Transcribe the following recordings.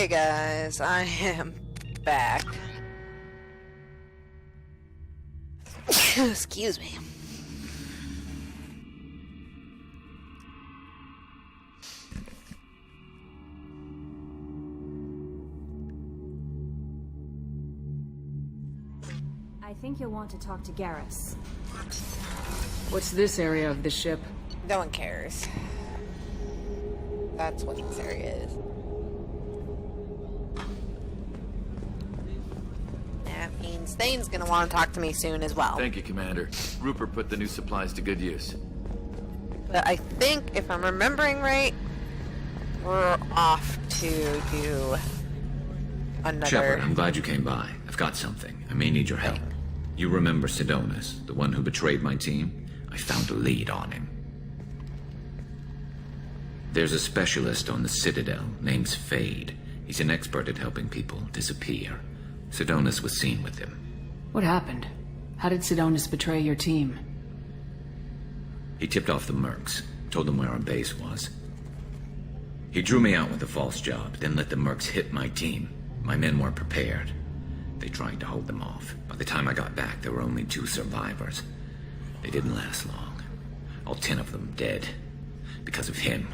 Hey guys, I am back. Excuse me. I think you'll want to talk to Garrus. What's this area of the ship? No one cares. That's what this area is. That means Thane's gonna want to talk to me soon as well. Thank you, Commander. Rupert put the new supplies to good use. But I think, if I'm remembering right, we're off to do another... Shepard, I'm glad you came by. I've got something. I may need your help. You remember Sidonis, the one who betrayed my team? I found a lead on him. There's a specialist on the Citadel, name's Fade. He's an expert at helping people disappear. Sidonis was seen with him. What happened? How did Sidonis betray your team? He tipped off the mercs, told them where our base was. He drew me out with a false job, then let the mercs hit my team. My men weren't prepared. They tried to hold them off. By the time I got back, there were only 2 survivors. They didn't last long. All 10 of them dead. Because of him.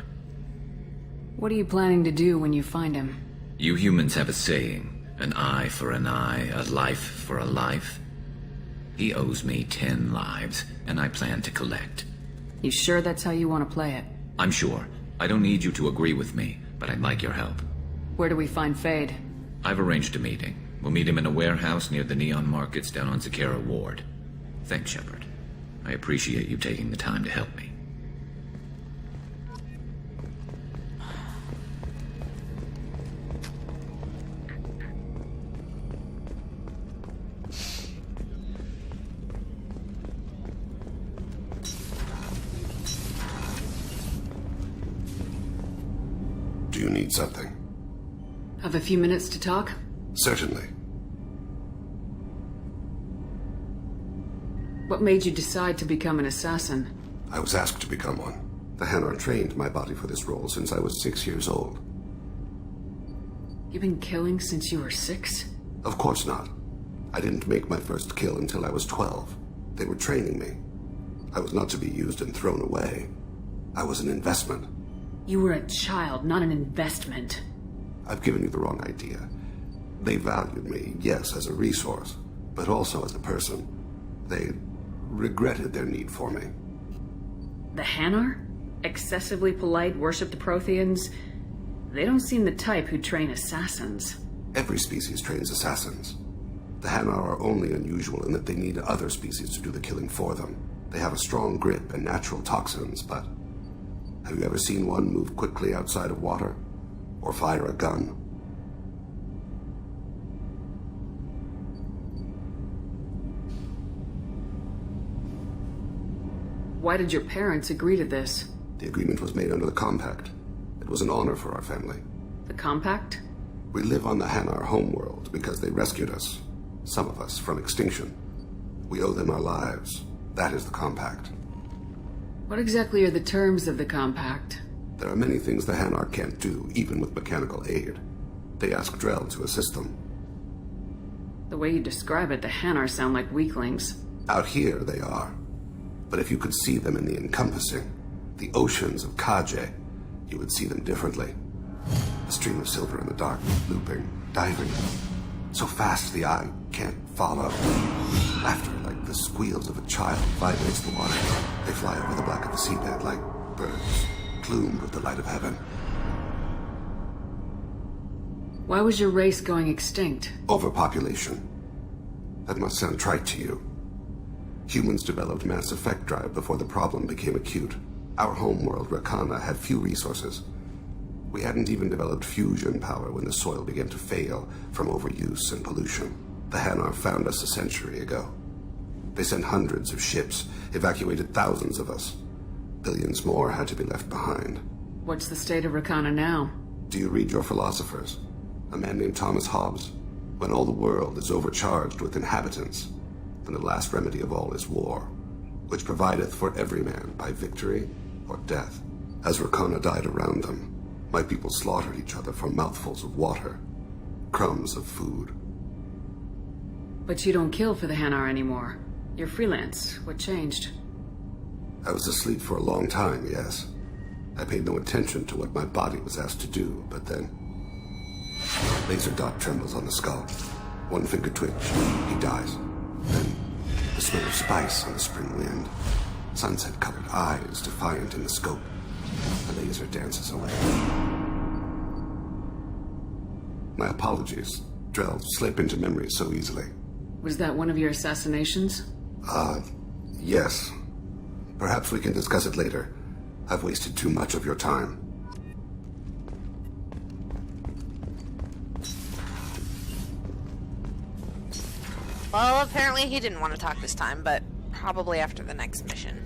What are you planning to do when you find him? You humans have a saying, an eye for an eye, a life for a life. He owes me 10 lives, and I plan to collect. You sure that's how you want to play it? I'm sure. I don't need you to agree with me, but I'd like your help. Where do we find Fade? I've arranged a meeting. We'll meet him in a warehouse near the Neon Markets down on Zakera Ward. Thanks, Shepard. I appreciate you taking the time to help me. Do you need something? Have a few minutes to talk? Certainly. What made you decide to become an assassin? I was asked to become one. The Hanar trained my body for this role since I was 6 years old. You've been killing since you were 6? Of course not. I didn't make my first kill until I was 12. They were training me. I was not to be used and thrown away. I was an investment. You were a child, not an investment. I've given you the wrong idea. They valued me, yes, as a resource, but also as a person. They regretted their need for me. The Hanar? Excessively polite, worship the Protheans? They don't seem the type who train assassins. Every species trains assassins. The Hanar are only unusual in that they need other species to do the killing for them. They have a strong grip and natural toxins, but have you ever seen one move quickly outside of water? Or fire a gun? Why did your parents agree to this? The agreement was made under the Compact. It was an honor for our family. The Compact? We live on the Hanar homeworld because they rescued us. Some of us from extinction. We owe them our lives. That is the Compact. What exactly are the terms of the Compact? There are many things the Hanar can't do, even with mechanical aid. They ask Drell to assist them. The way you describe it, the Hanar sound like weaklings. Out here, they are. But if you could see them in the encompassing, the oceans of Kade, you would see them differently. A stream of silver in the dark, looping, diving. So fast the eye can't follow. Laughter like the squeals of a child vibrates the water. They fly over the black of the seabed like birds, plumed with the light of heaven. Why was your race going extinct? Overpopulation. That must sound trite to you. Humans developed mass effect drive before the problem became acute. Our homeworld, Rakana, had few resources. We hadn't even developed fusion power when the soil began to fail from overuse and pollution. The Hanar found us a century ago. They sent hundreds of ships, evacuated thousands of us. Billions more had to be left behind. What's the state of Rakana now? Do you read your philosophers? A man named Thomas Hobbes? When all the world is overcharged with inhabitants, then the last remedy of all is war, which provideth for every man by victory or death. As Rakana died around them, My people slaughtered each other for mouthfuls of water, crumbs of food. But you don't kill for the Hanar anymore. You're freelance. What changed? I was asleep for a long time, yes. I paid no attention to what my body was asked to do, but then... Laser dot trembles on the skull. One finger twitch. He dies. Then, the smell of spice on the spring wind. Sunset-colored eyes defiant in the scope. The laser dances away. My apologies. Drell slip into memory so easily. Was that one of your assassinations? Yes. Perhaps we can discuss it later. I've wasted too much of your time. Well, apparently he didn't want to talk this time, but probably after the next mission.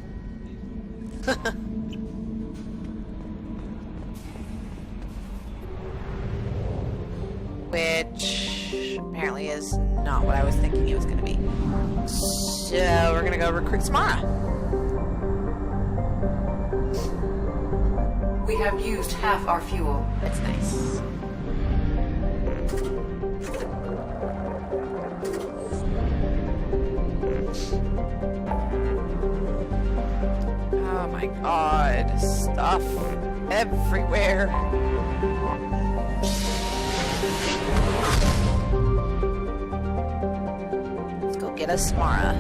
Which apparently is not what I was thinking it was going to be. So we're going to go recruit Samara. We have used half our fuel. That's nice. Oh my god, stuff everywhere. Let's go get us Samara.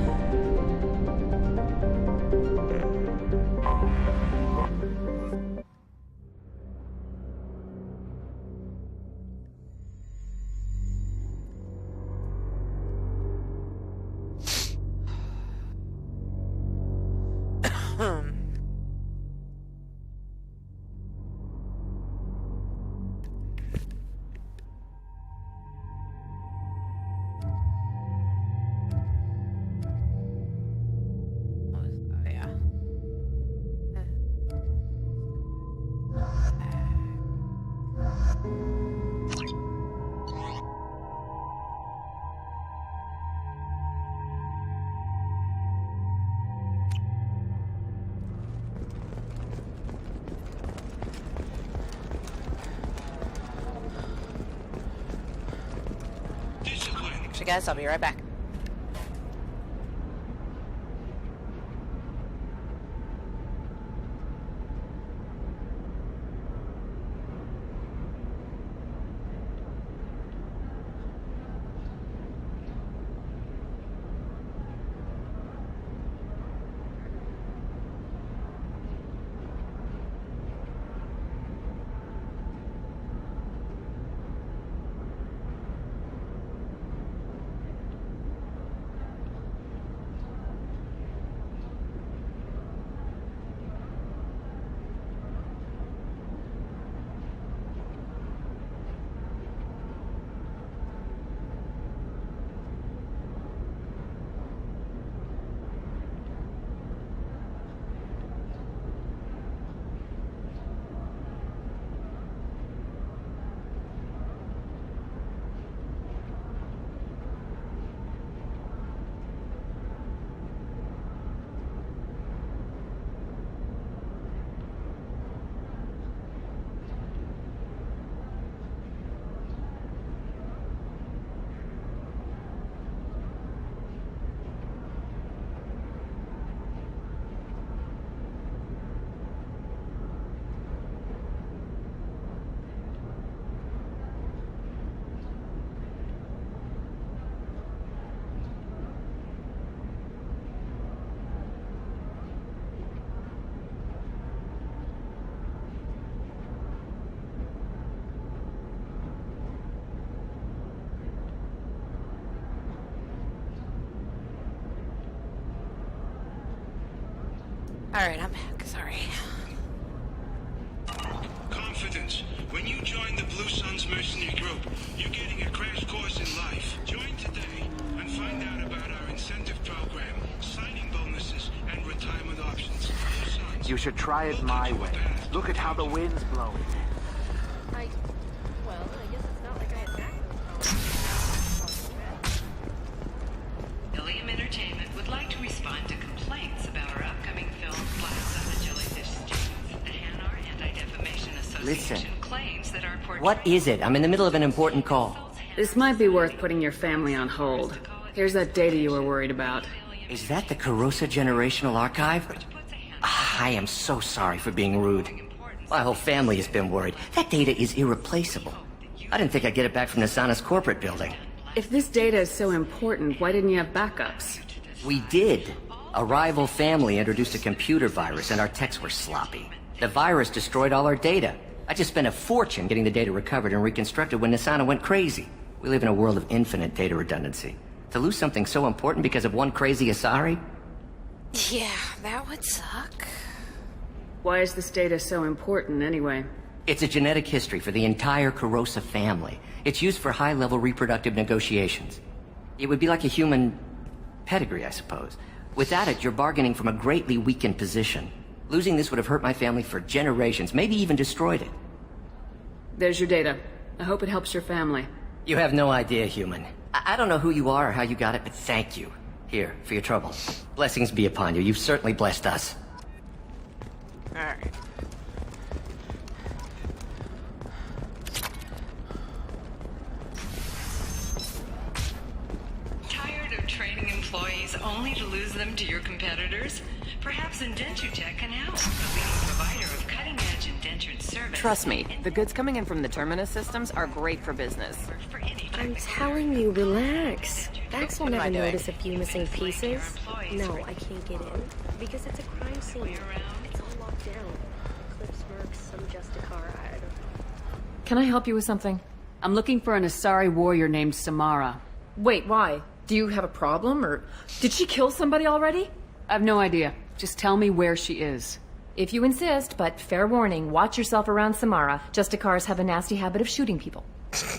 Actually, guys, I'll be right back. Alright, I'm back. Sorry. Confidence. When you join the Blue Suns mercenary group, you're getting a crash course in life. Join today and find out about our incentive program, signing bonuses, and retirement options. Blue Suns. You should try it my way. Look at how the wind's blowing. I guess it's not like I attacked those. Ilium Entertainment would like to respond to complaints about our upcoming film Blast on the Jellyfish Streets. The Hanar Anti-Defamation Association Listen, claims that our portrait... What is it? I'm in the middle of an important call. This might be worth putting your family on hold. Here's that data you were worried about. Is that the Carosa Generational Archive? I am so sorry for being rude. My whole family has been worried. That data is irreplaceable. I didn't think I'd get it back from Nasana's corporate building. If this data is so important, why didn't you have backups? We did. A rival family introduced a computer virus and our techs were sloppy. The virus destroyed all our data. I just spent a fortune getting the data recovered and reconstructed when Nasana went crazy. We live in a world of infinite data redundancy. To lose something so important because of one crazy Asari? Yeah, that would suck. Why is this data so important, anyway? It's a genetic history for the entire Carosa family. It's used for high-level reproductive negotiations. It would be like a human pedigree, I suppose. Without it, you're bargaining from a greatly weakened position. Losing this would have hurt my family for generations, maybe even destroyed it. There's your data. I hope it helps your family. You have no idea, human. I don't know who you are or how you got it, but thank you. Here, for your trouble. Blessings be upon you. You've certainly blessed us. Alright. Tired of training employees only to lose them to your competitors? Perhaps Indentutech can help. A leading provider of cutting-edge indentured service. Trust me, the goods coming in from the Terminus systems are great for business. I'm telling you, relax. Vax will never notice a few missing pieces. No, I can't get in. Because it's a crime scene. It's all locked down. Cliff's Mercs, some Justicar, I don't know. Can I help you with something? I'm looking for an Asari warrior named Samara. Wait, why? Do you have a problem, or did she kill somebody already? I have no idea. Just tell me where she is. If you insist, but fair warning, watch yourself around Samara. Justicars have a nasty habit of shooting people.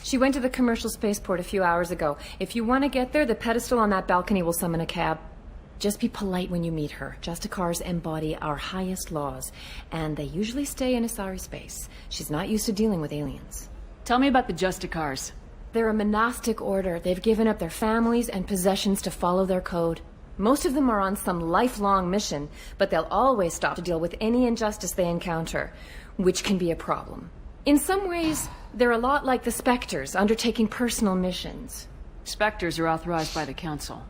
She went to the commercial spaceport a few hours ago. If you want to get there, the pedestal on that balcony will summon a cab. Just be polite when you meet her. Justicars embody our highest laws, and they usually stay in Asari space. She's not used to dealing with aliens. Tell me about the Justicars. They're a monastic order. They've given up their families and possessions to follow their code. Most of them are on some lifelong mission, but they'll always stop to deal with any injustice they encounter, which can be a problem. In some ways, they're a lot like the Spectres, undertaking personal missions. Spectres are authorized by the Council.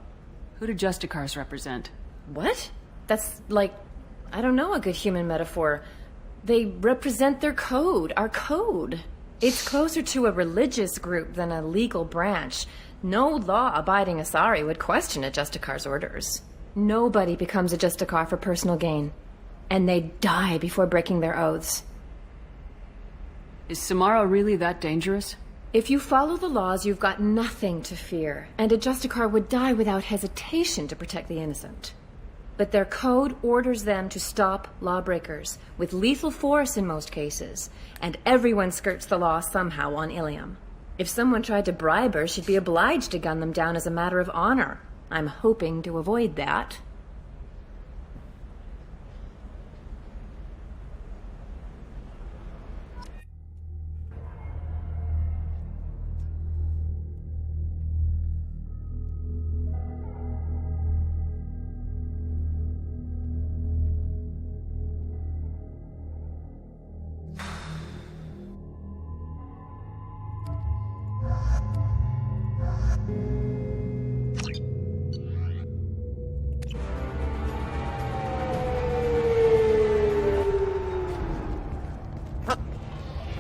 Who do Justicars represent? What? That's like, I don't know, a good human metaphor. They represent their code, our code. It's closer to a religious group than a legal branch. No law-abiding Asari would question a Justicar's orders. Nobody becomes a Justicar for personal gain. And they die before breaking their oaths. Is Samara really that dangerous? If you follow the laws, you've got nothing to fear, and a Justicar would die without hesitation to protect the innocent. But their code orders them to stop lawbreakers, with lethal force in most cases, and everyone skirts the law somehow on Ilium. If someone tried to bribe her, she'd be obliged to gun them down as a matter of honor. I'm hoping to avoid that.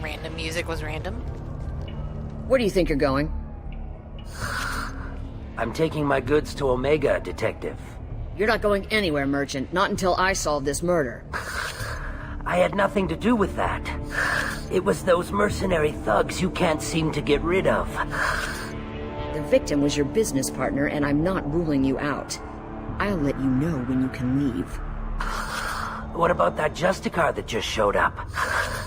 Random music was random. Where do you think you're going? I'm taking my goods to Omega, Detective. You're not going anywhere, Merchant. Not until I solve this murder. I had nothing to do with that. It was those mercenary thugs you can't seem to get rid of. The victim was your business partner, and I'm not ruling you out. I'll let you know when you can leave. What about that Justicar that just showed up?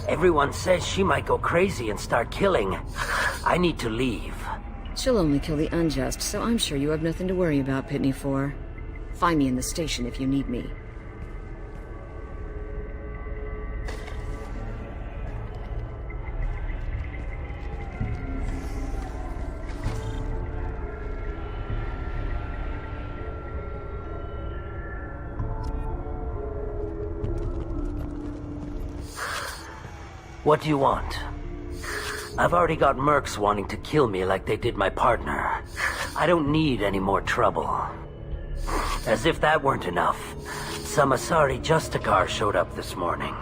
Everyone says she might go crazy and start killing. I need to leave. She'll only kill the unjust, so I'm sure you have nothing to worry about, Pitney 4. Find me in the station if you need me. What do you want? I've already got mercs wanting to kill me like they did my partner. I don't need any more trouble. As if that weren't enough, some Asari Justicar showed up this morning.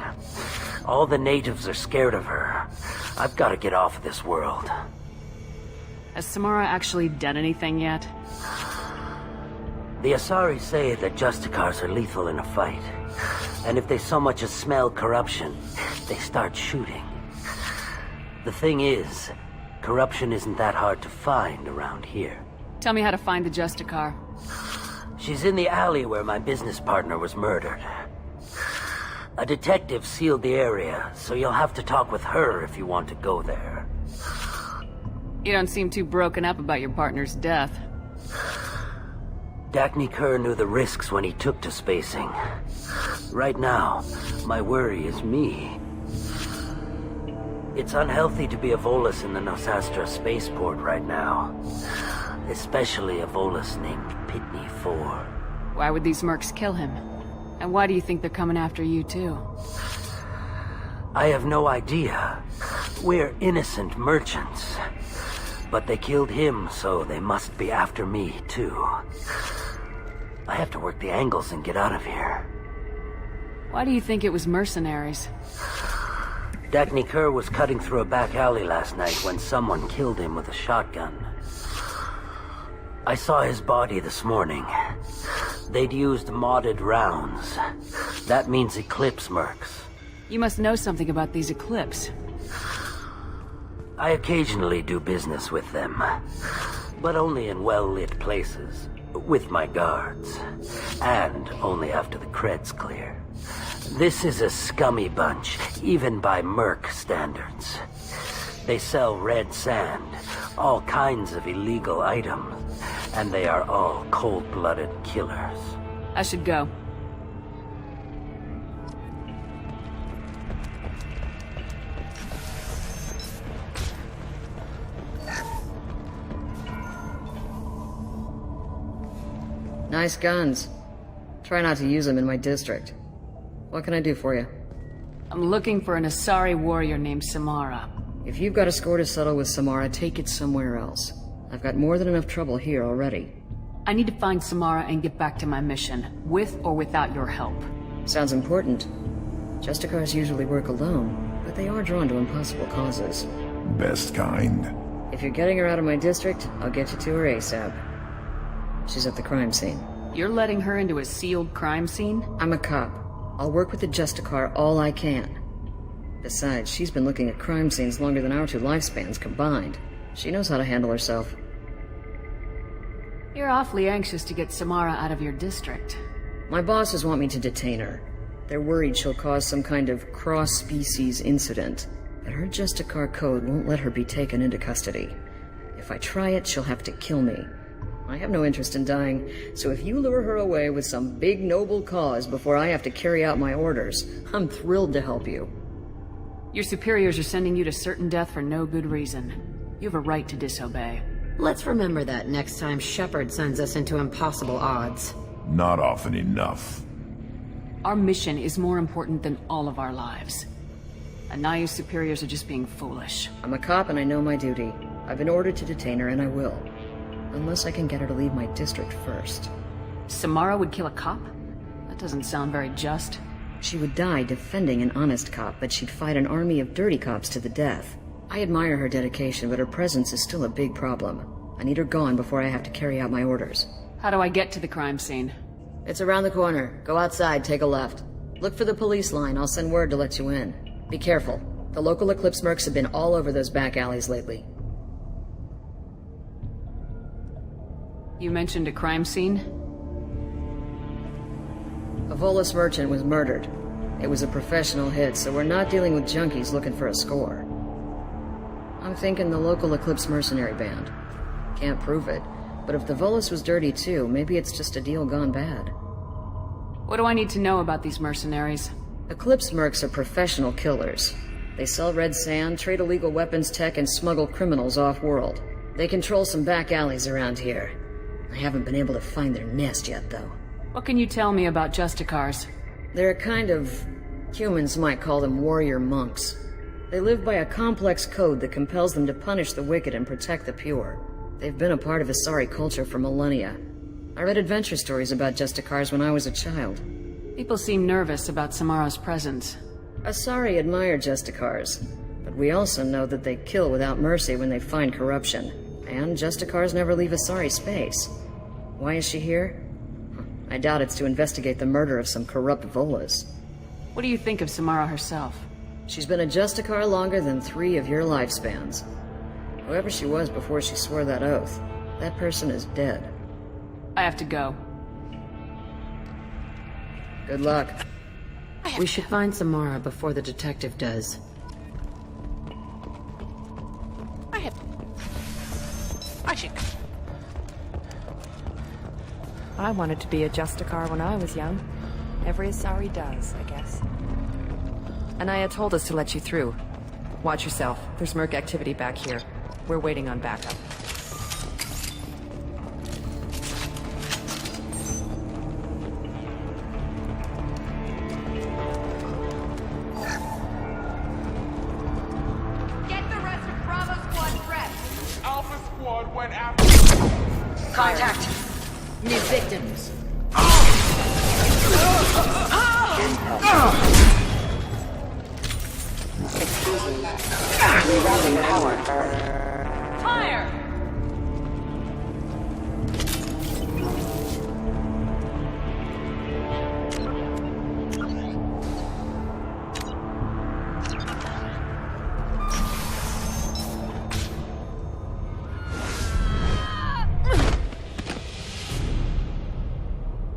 All the natives are scared of her. I've got to get off of this world. Has Samara actually done anything yet? The Asari say that Justicars are lethal in a fight. And if they so much as smell corruption, they start shooting. The thing is, corruption isn't that hard to find around here. Tell me how to find the Justicar. She's in the alley where my business partner was murdered. A detective sealed the area, so you'll have to talk with her if you want to go there. You don't seem too broken up about your partner's death. Dagny Kerr knew the risks when he took to spacing. Right now, my worry is me. It's unhealthy to be a Volus in the Nosastra spaceport right now. Especially a Volus named Pitney 4. Why would these mercs kill him? And why do you think they're coming after you too? I have no idea. We're innocent merchants. But they killed him, so they must be after me too. I have to work the angles and get out of here. Why do you think it was mercenaries? Dagny Kerr was cutting through a back alley last night when someone killed him with a shotgun. I saw his body this morning. They'd used modded rounds. That means Eclipse mercs. You must know something about these Eclipse. I occasionally do business with them, but only in well-lit places, with my guards, and only after the cred's clear. This is a scummy bunch, even by merc standards. They sell red sand, all kinds of illegal items, and they are all cold-blooded killers. I should go. Nice guns. Try not to use them in my district. What can I do for you? I'm looking for an Asari warrior named Samara. If you've got a score to settle with Samara, take it somewhere else. I've got more than enough trouble here already. I need to find Samara and get back to my mission, with or without your help. Sounds important. Justicars usually work alone, but they are drawn to impossible causes. Best kind. If you're getting her out of my district, I'll get you to her ASAP. She's at the crime scene. You're letting her into a sealed crime scene? I'm a cop. I'll work with the Justicar all I can. Besides, she's been looking at crime scenes longer than our two lifespans combined. She knows how to handle herself. You're awfully anxious to get Samara out of your district. My bosses want me to detain her. They're worried she'll cause some kind of cross-species incident, but her Justicar code won't let her be taken into custody. If I try it, she'll have to kill me. I have no interest in dying, so if you lure her away with some big noble cause before I have to carry out my orders, I'm thrilled to help you. Your superiors are sending you to certain death for no good reason. You have a right to disobey. Let's remember that next time Shepard sends us into impossible odds. Not often enough. Our mission is more important than all of our lives. Anayu's superiors are just being foolish. I'm a cop and I know my duty. I've been ordered to detain her and I will. Unless I can get her to leave my district first. Samara would kill a cop? That doesn't sound very just. She would die defending an honest cop, but she'd fight an army of dirty cops to the death. I admire her dedication, but her presence is still a big problem. I need her gone before I have to carry out my orders. How do I get to the crime scene? It's around the corner. Go outside, take a left. Look for the police line. I'll send word to let you in. Be careful. The local Eclipse mercs have been all over those back alleys lately. You mentioned a crime scene? A Volus merchant was murdered. It was a professional hit, so we're not dealing with junkies looking for a score. I'm thinking the local Eclipse mercenary band. Can't prove it, but if the Volus was dirty too, maybe it's just a deal gone bad. What do I need to know about these mercenaries? Eclipse mercs are professional killers. They sell red sand, trade illegal weapons tech, and smuggle criminals off-world. They control some back alleys around here. I haven't been able to find their nest yet, though. What can you tell me about Justicars? They're a kind of... humans might call them warrior monks. They live by a complex code that compels them to punish the wicked and protect the pure. They've been a part of Asari culture for millennia. I read adventure stories about Justicars when I was a child. People seem nervous about Samara's presence. Asari admire Justicars, but we also know that they kill without mercy when they find corruption. And Justicars never leave Asari space. Why is she here? I doubt it's to investigate the murder of some corrupt Volas. What do you think of Samara herself? She's been a Justicar longer than 3 of your lifespans. Whoever she was before she swore that oath, that person is dead. I have to go. Good luck. We should find Samara before the detective does. I should. I wanted to be a Justicar when I was young. Every Asari does, I guess. Anaya told us to let you through. Watch yourself. There's Merc activity back here. We're waiting on backup. Get the rest of Bravo Squad prepped. Alpha Squad went after... Contact. New victims. Rerouting power. Fire!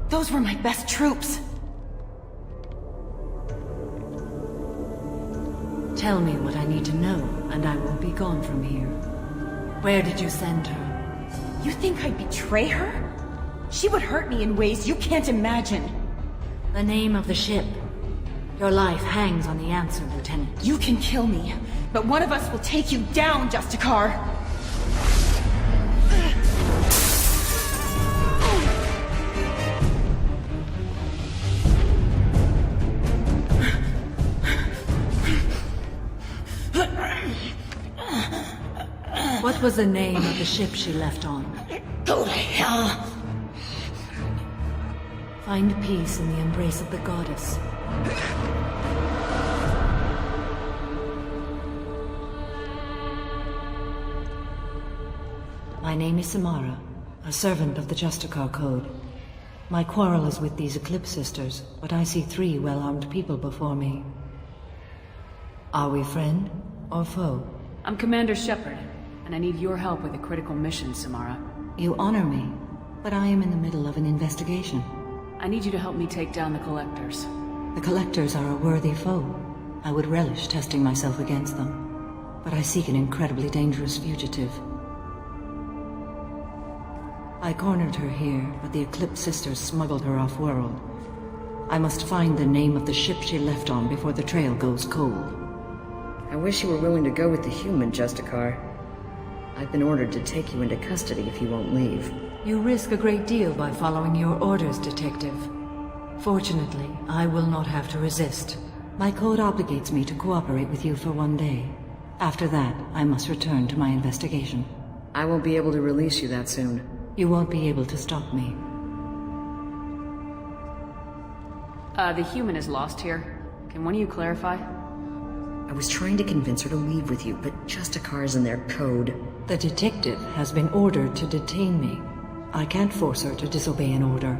Those were my best troops. Tell me what I need to know, and I will be gone from here. Where did you send her? You think I'd betray her? She would hurt me in ways you can't imagine. The name of the ship. Your life hangs on the answer, Lieutenant. You can kill me, but one of us will take you down, Justicar. What was the name of the ship she left on? Go to hell. Find peace in the embrace of the goddess. My name is Samara, a servant of the Justicar Code. My quarrel is with these Eclipse Sisters, but I see 3 well-armed people before me. Are we friend or foe? I'm Commander Shepard, and I need your help with a critical mission, Samara. You honor me, but I am in the middle of an investigation. I need you to help me take down the Collectors. The Collectors are a worthy foe. I would relish testing myself against them. But I seek an incredibly dangerous fugitive. I cornered her here, but the Eclipse Sisters smuggled her off-world. I must find the name of the ship she left on before the trail goes cold. I wish you were willing to go with the human, Justicar. I've been ordered to take you into custody if you won't leave. You risk a great deal by following your orders, Detective. Fortunately, I will not have to resist. My code obligates me to cooperate with you for 1 day. After that, I must return to my investigation. I won't be able to release you that soon. You won't be able to stop me. The human is lost here. Can one of you clarify? I was trying to convince her to leave with you, but Justicars and their code. The detective has been ordered to detain me. I can't force her to disobey an order.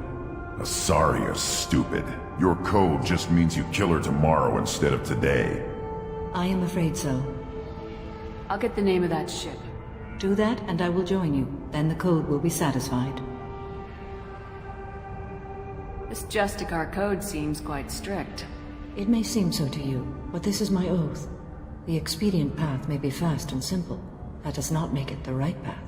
Asari is stupid. Your code just means you kill her tomorrow instead of today. I am afraid so. I'll get the name of that ship. Do that and I will join you. Then the code will be satisfied. This Justicar code seems quite strict. It may seem so to you, but this is my oath. The expedient path may be fast and simple. That does not make it the right path.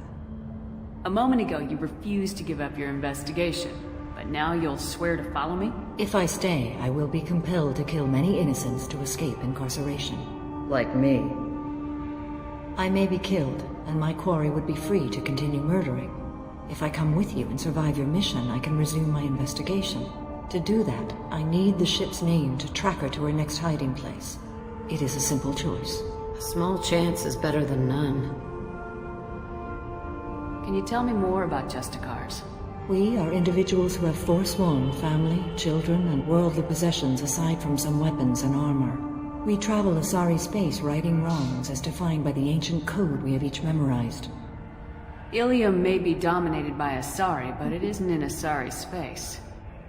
A moment ago, you refused to give up your investigation, but now you'll swear to follow me? If I stay, I will be compelled to kill many innocents to escape incarceration. Like me. I may be killed, and my quarry would be free to continue murdering. If I come with you and survive your mission, I can resume my investigation. To do that, I need the ship's name to track her to her next hiding place. It is a simple choice. A small chance is better than none. Can you tell me more about Justicars? We are individuals who have forsworn family, children, and worldly possessions aside from some weapons and armor. We travel Asari space righting wrongs as defined by the ancient code we have each memorized. Ilium may be dominated by Asari, but it isn't in Asari space.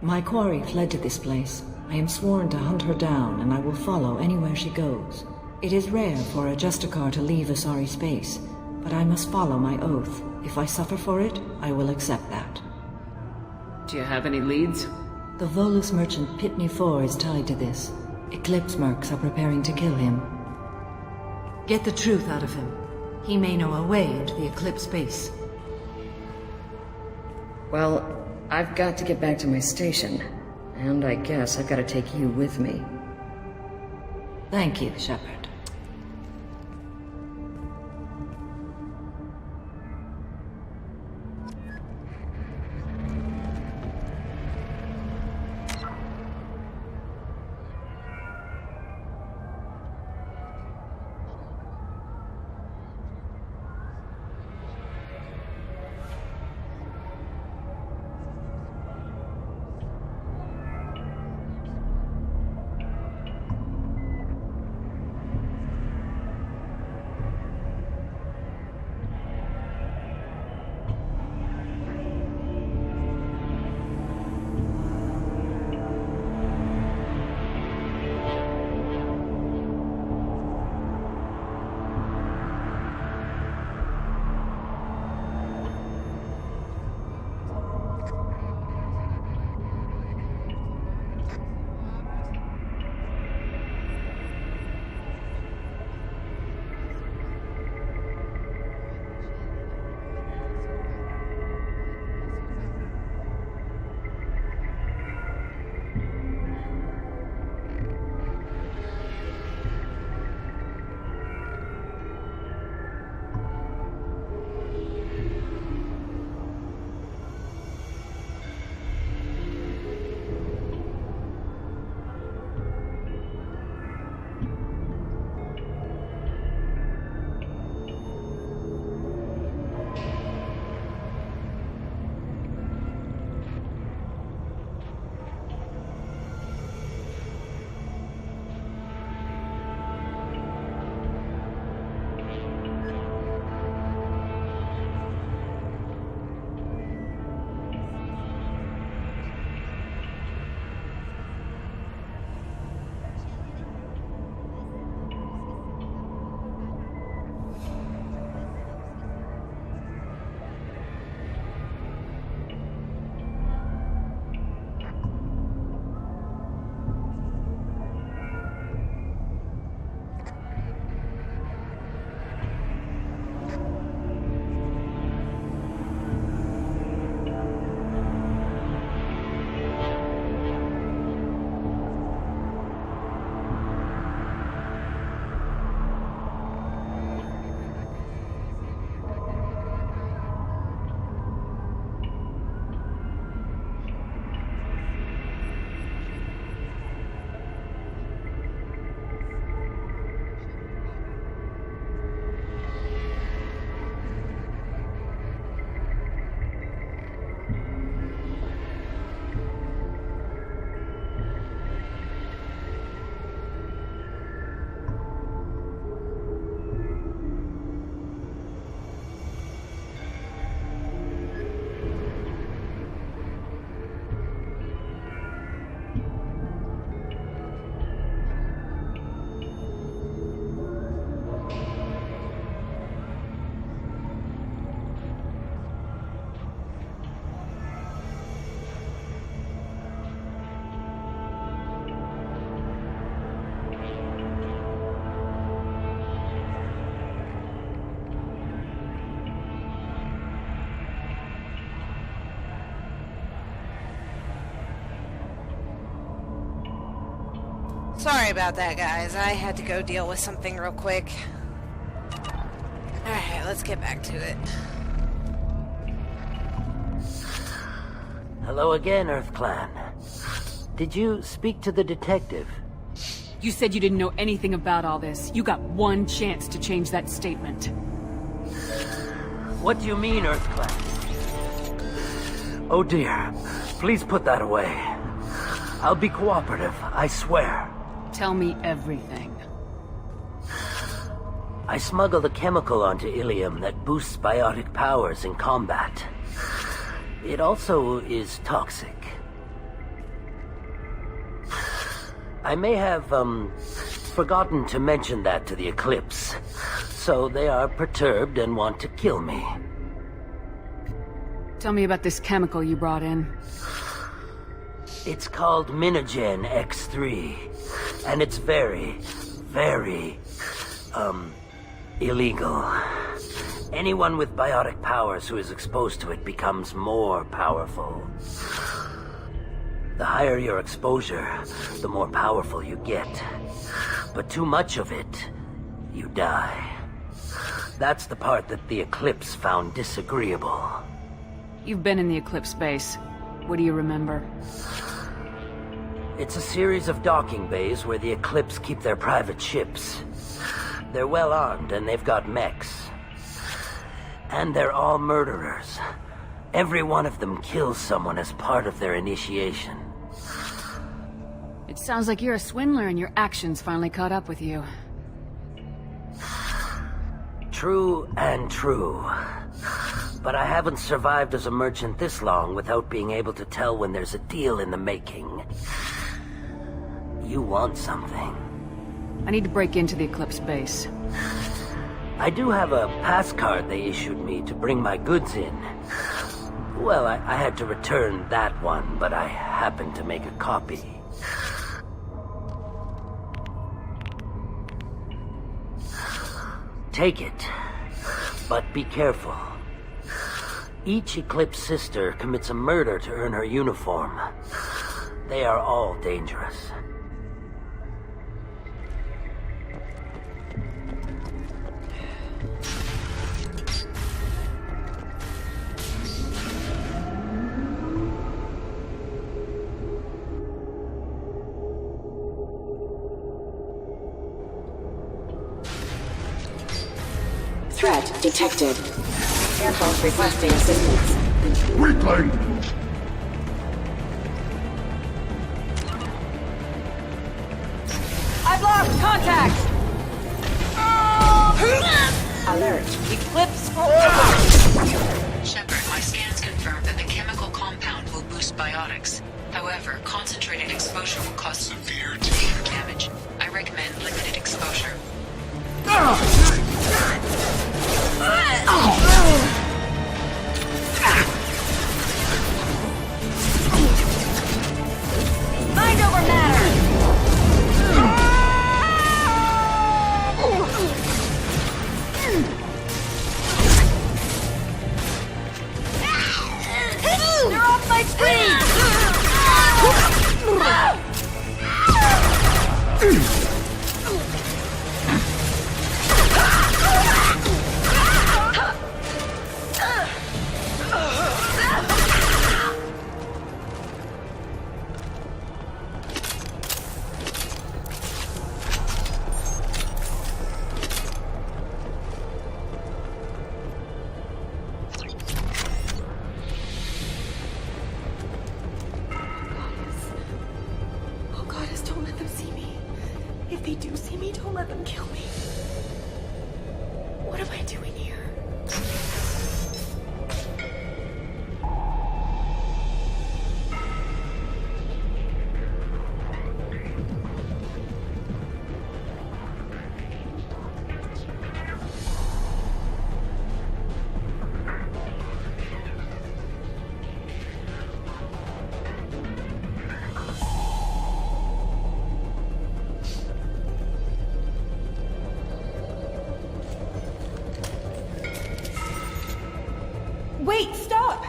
My quarry fled to this place. I am sworn to hunt her down, and I will follow anywhere she goes. It is rare for a Justicar to leave Asari space, but I must follow my oath. If I suffer for it, I will accept that. Do you have any leads? The Volus merchant Pitney 4 is tied to this. Eclipse mercs are preparing to kill him. Get the truth out of him. He may know a way into the Eclipse base. Well, I've got to get back to my station. And I guess I've got to take you with me. Thank you, Shepard. Sorry about that, guys. I had to go deal with something real quick. Alright, let's get back to it. Hello again, Earth Clan. Did you speak to the detective? You said you didn't know anything about all this. You got one chance to change that statement. What do you mean, Earthclass? Oh dear. Please put that away. I'll be cooperative, I swear. Tell me everything. I smuggled a chemical onto Ilium that boosts biotic powers in combat. It also is toxic. I may have, forgotten to mention that to the Eclipse, so they are perturbed and want to kill me. Tell me about this chemical you brought in. It's called Minogen X3, and it's very, very, illegal. Anyone with biotic powers who is exposed to it becomes more powerful. The higher your exposure, the more powerful you get. But too much of it, you die. That's the part that the Eclipse found disagreeable. You've been in the Eclipse base. What do you remember? It's a series of docking bays where the Eclipse keep their private ships. They're well armed and they've got mechs. And they're all murderers. Every one of them kills someone as part of their initiation. It sounds like you're a swindler and your actions finally caught up with you. True and true. But I haven't survived as a merchant this long without being able to tell when there's a deal in the making. You want something. I need to break into the Eclipse base. I do have a pass card they issued me to bring my goods in. Well, I had to return that one, but I happened to make a copy. Take it, but be careful. Each Eclipse sister commits a murder to earn her uniform. They are all dangerous. Threat detected. Airport requesting assistance. Weakling! I've lost contact! Alert. Eclipse Shepard, my scans confirm that the chemical compound will boost biotics. However, concentrated exposure will cause severe tissue damage. I recommend limited exposure. Mind over matter! They're off my screen! Wait, stop!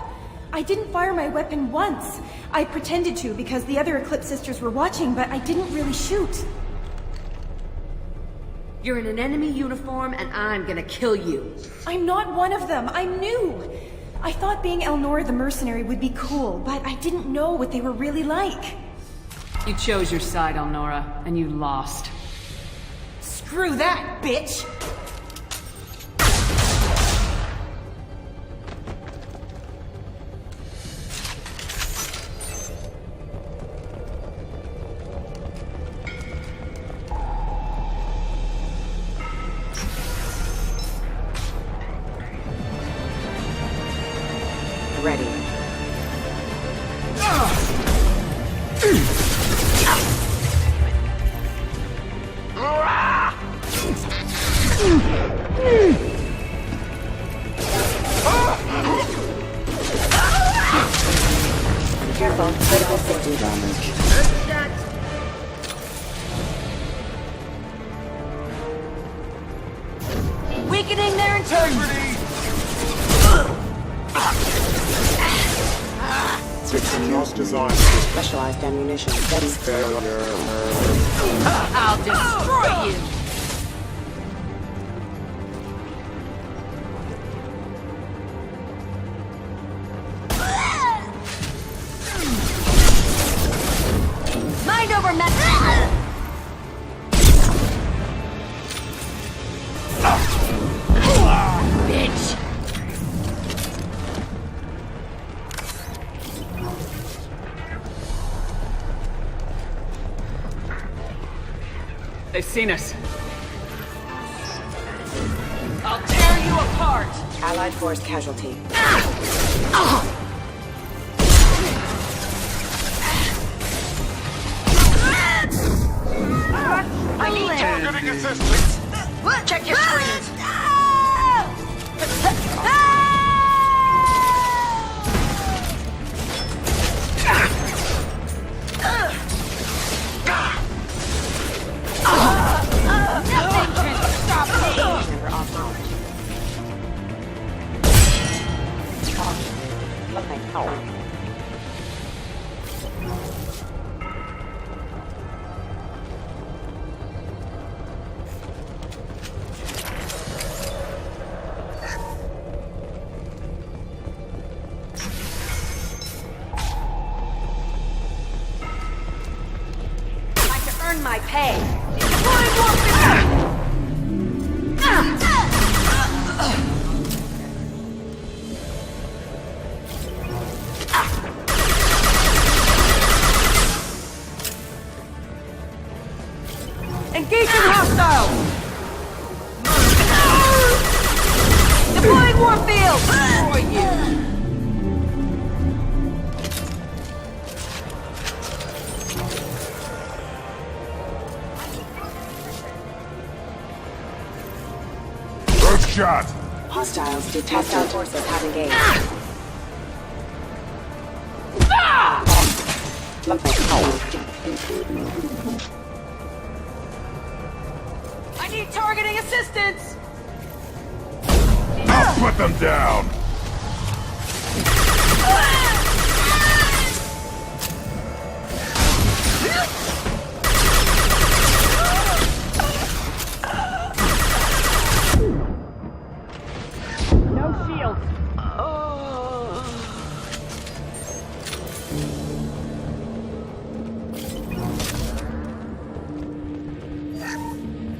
I didn't fire my weapon once. I pretended to because the other Eclipse sisters were watching, but I didn't really shoot. You're in an enemy uniform and I'm gonna kill you. I'm not one of them. I'm new. I thought being Elnora the mercenary would be cool, but I didn't know what they were really like. You chose your side, Elnora, and you lost. Screw that, bitch! Ready. Careful, critical system damage. Weakening their integrity! Switching lost design to specialized ammunition. That's failure. I'll destroy you! Mind over matter! Bitch! They've seen us. I'll tear you apart! Allied force casualty. I need targeting assistance! Check your screens! Nothing can stop me! Never off knowledge. Nothing. Oh. Earn my pay. Engaging hostile. Deploying warfield. Destroy you. Shot! Hostiles detect our forces have engaged. I need targeting assistance! I'll put them down!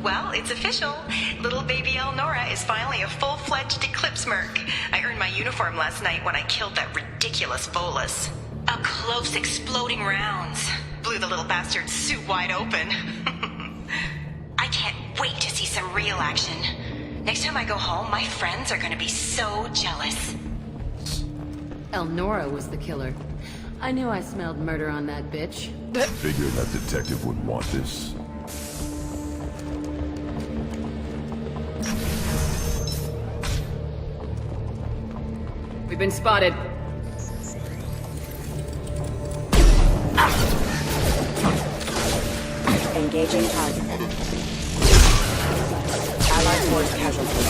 Well, it's official. Little baby Elnora is finally a full-fledged Eclipse Merc. I earned my uniform last night when I killed that ridiculous Volus. Up close, exploding rounds. Blew the little bastard's suit wide open. I can't wait to see some real action. Next time I go home, my friends are gonna be so jealous. Elnora was the killer. I knew I smelled murder on that bitch. Figured that detective would want this. We've been spotted. Engaging target. Allied force casualty.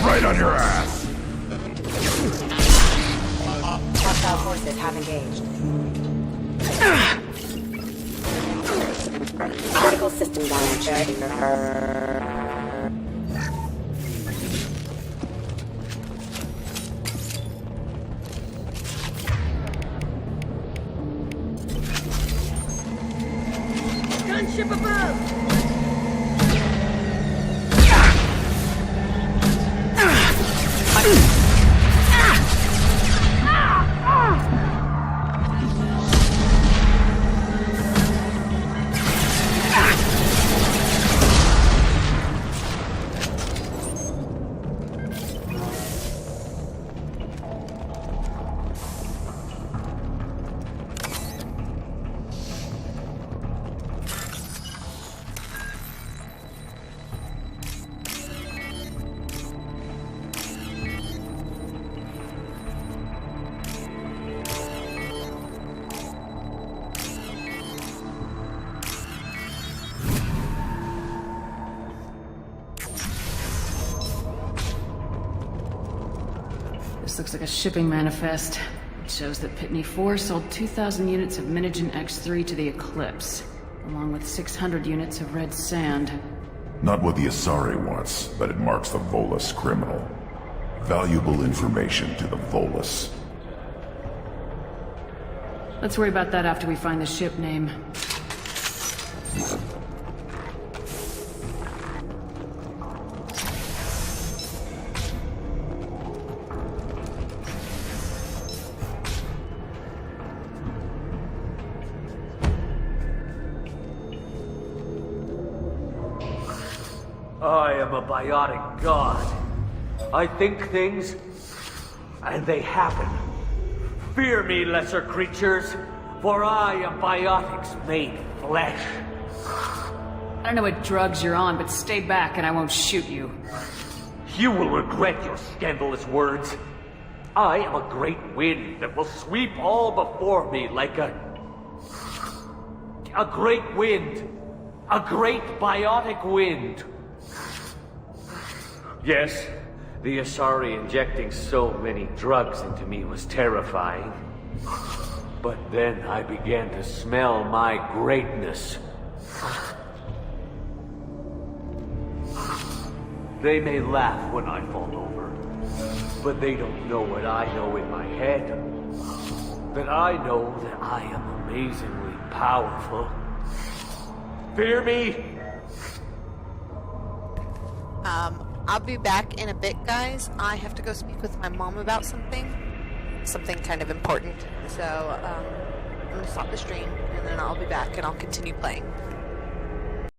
Right on your ass! Hostile forces have engaged. Critical system damage. ship above! This looks like a shipping manifest. It shows that Pitney 4 sold 2,000 units of Minigen X3 to the Eclipse, along with 600 units of red sand. Not what the Asari wants, but it marks the Volus criminal. Valuable information to the Volus. Let's worry about that after we find the ship name. I am a biotic god. I think things, and they happen. Fear me, lesser creatures, for I am biotics made flesh. I don't know what drugs you're on, but stay back and I won't shoot you. You will regret your scandalous words. I am a great wind that will sweep all before me like a great wind. A great biotic wind. Yes, the Asari injecting so many drugs into me was terrifying. But then I began to smell my greatness. They may laugh when I fall over, but they don't know what I know in my head. That I know that I am amazingly powerful. Fear me? I'll be back in a bit, guys. I have to go speak with my mom about something kind of important. So, I'm gonna stop the stream, and then I'll be back, and I'll continue playing.